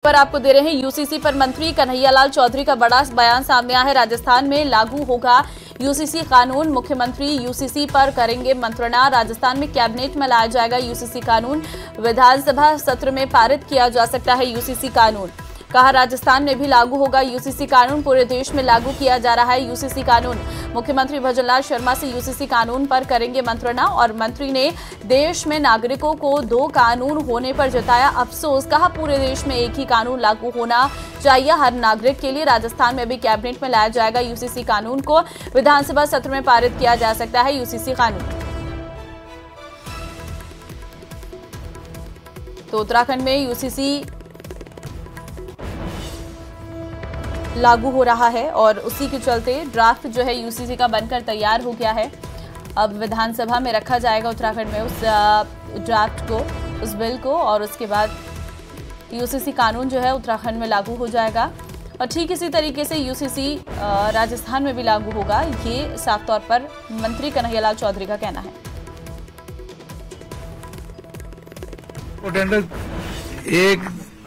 पर आपको दे रहे हैं यूसीसी पर मंत्री कन्हैयालाल चौधरी का बड़ा बयान सामने आया है। राजस्थान में लागू होगा यूसीसी कानून, मुख्यमंत्री यूसीसी पर करेंगे मंत्रणा। राजस्थान में कैबिनेट में लाया जाएगा यूसीसी कानून, विधानसभा सत्र में पारित किया जा सकता है यूसीसी कानून। कहा राजस्थान में भी लागू होगा यूसीसी कानून, पूरे देश में लागू किया जा रहा है यूसीसी कानून। मुख्यमंत्री भजनलाल शर्मा से यूसीसी कानून पर करेंगे मंत्रणा और मंत्री ने देश में नागरिकों को दो कानून होने पर जताया अफसोस। कहा पूरे देश में एक ही कानून लागू होना चाहिए हर नागरिक के लिए। राजस्थान में भी कैबिनेट में लाया जाएगा यूसीसी कानून को, विधानसभा सत्र में पारित किया जा सकता है यूसीसी कानून। तो उत्तराखंड में यूसीसी लागू हो रहा है और उसी के चलते ड्राफ्ट जो है यूसीसी का बनकर तैयार हो गया है। अब विधानसभा में रखा जाएगा उत्तराखंड में उस ड्राफ्ट को, उस बिल को, और उसके बाद यूसीसी कानून जो है उत्तराखंड में लागू हो जाएगा। और ठीक इसी तरीके से यूसीसी राजस्थान में भी लागू होगा, ये साफ तौर पर मंत्री कन्हैयालाल चौधरी का कहना है। एक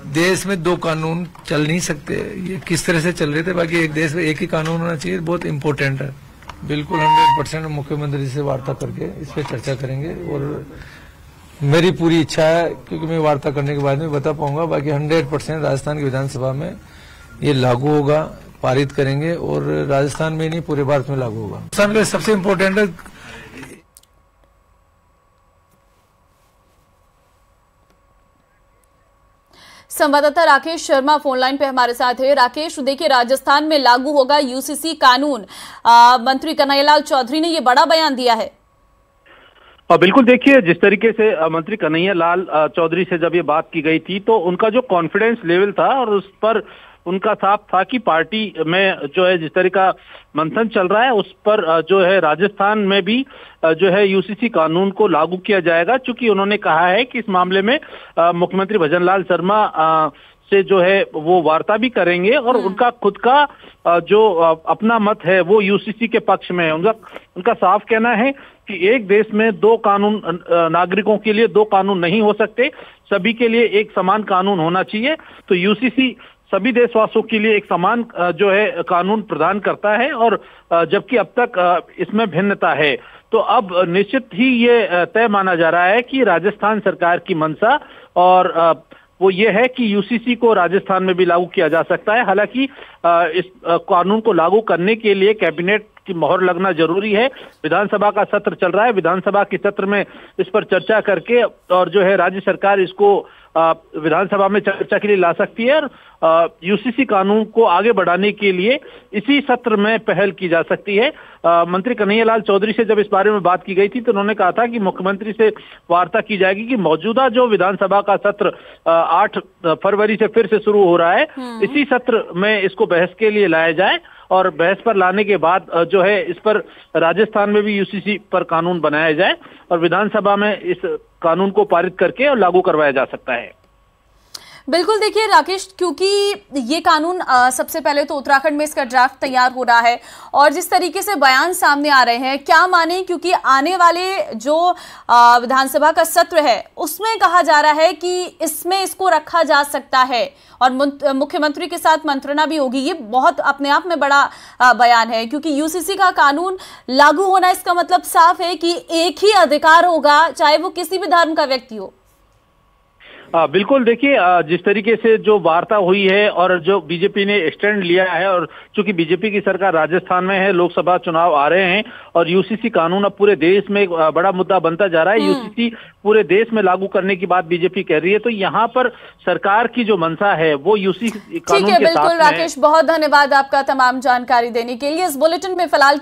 देश में दो कानून चल नहीं सकते, ये किस तरह से चल रहे थे। बाकी एक देश में एक ही कानून होना चाहिए, बहुत इम्पोर्टेंट है। बिल्कुल 100% मुख्यमंत्री से वार्ता करके इस पर चर्चा करेंगे और मेरी पूरी इच्छा है, क्योंकि मैं वार्ता करने के बाद में बता पाऊंगा। बाकी 100% राजस्थान की विधानसभा में ये लागू होगा, पारित करेंगे और राजस्थान में नहीं पूरे भारत में लागू होगा। राजस्थान का सबसे इम्पोर्टेंट है। संवाददाता राकेश शर्मा फोनलाइन पे हमारे साथ है। राकेश, देखिए राजस्थान में लागू होगा यूसीसी कानून, मंत्री कन्हैयालाल चौधरी ने ये बड़ा बयान दिया है। बिल्कुल, देखिए जिस तरीके से मंत्री कन्हैयालाल चौधरी से जब ये बात की गई थी तो उनका जो कॉन्फिडेंस लेवल था और उस पर उनका साफ था कि पार्टी में जो है जिस तरह का मंथन चल रहा है उस पर जो है राजस्थान में भी जो है यूसीसी कानून को लागू किया जाएगा। चूंकि उन्होंने कहा है कि इस मामले में मुख्यमंत्री भजनलाल शर्मा से जो है वो वार्ता भी करेंगे और उनका खुद का जो अपना मत है वो यूसीसी के पक्ष में है। उनका साफ कहना है कि एक देश में दो कानून, नागरिकों के लिए दो कानून नहीं हो सकते, सभी के लिए एक समान कानून होना चाहिए। तो यूसीसी सभी देशवासियों के लिए एक समान जो है कानून प्रदान करता है और जबकि अब तक इसमें भिन्नता है। तो अब निश्चित ही ये तय माना जा रहा है कि राजस्थान सरकार की मंशा और वो ये है कि यूसीसी को राजस्थान में भी लागू किया जा सकता है। हालांकि इस कानून को लागू करने के लिए कैबिनेट की मोहर लगना जरूरी है। विधानसभा का सत्र चल रहा है, विधानसभा के सत्र में इस पर चर्चा करके और जो है राज्य सरकार इसको विधानसभा में चर्चा के लिए ला सकती है और यूसीसी कानून को आगे बढ़ाने के लिए इसी सत्र में पहल की जा सकती है। मंत्री कन्हैयालाल चौधरी से जब इस बारे में बात की गई थी तो उन्होंने कहा था कि मुख्यमंत्री से वार्ता की जाएगी कि मौजूदा जो विधानसभा का सत्र 8 फरवरी से फिर से शुरू हो रहा है, इसी सत्र में इसको बहस के लिए लाया जाए और बहस पर लाने के बाद जो है इस पर राजस्थान में भी यूसीसी पर कानून बनाया जाए और विधानसभा में इस कानून को पारित करके और लागू करवाया जा सकता है। बिल्कुल, देखिए राकेश, क्योंकि ये कानून सबसे पहले तो उत्तराखंड में इसका ड्राफ्ट तैयार हो रहा है और जिस तरीके से बयान सामने आ रहे हैं, क्या माने, क्योंकि आने वाले जो विधानसभा का सत्र है उसमें कहा जा रहा है कि इसमें इसको रखा जा सकता है और मुख्यमंत्री के साथ मंत्रणा भी होगी। ये बहुत अपने आप में बड़ा बयान है, क्योंकि यूसीसी का कानून लागू होना इसका मतलब साफ है कि एक ही अधिकार होगा, चाहे वो किसी भी धर्म का व्यक्ति हो। बिल्कुल, देखिए जिस तरीके से जो वार्ता हुई है और जो बीजेपी ने स्टैंड लिया है और चूंकि बीजेपी की सरकार राजस्थान में है, लोकसभा चुनाव आ रहे हैं और यूसीसी कानून अब पूरे देश में एक बड़ा मुद्दा बनता जा रहा है। यूसीसी पूरे देश में लागू करने की बात बीजेपी कह रही है, तो यहाँ पर सरकार की जो मंशा है वो यूसीसी कानून के साथ है। बिल्कुल राकेश, बहुत धन्यवाद आपका तमाम जानकारी देने के लिए। इस बुलेटिन में फिलहाल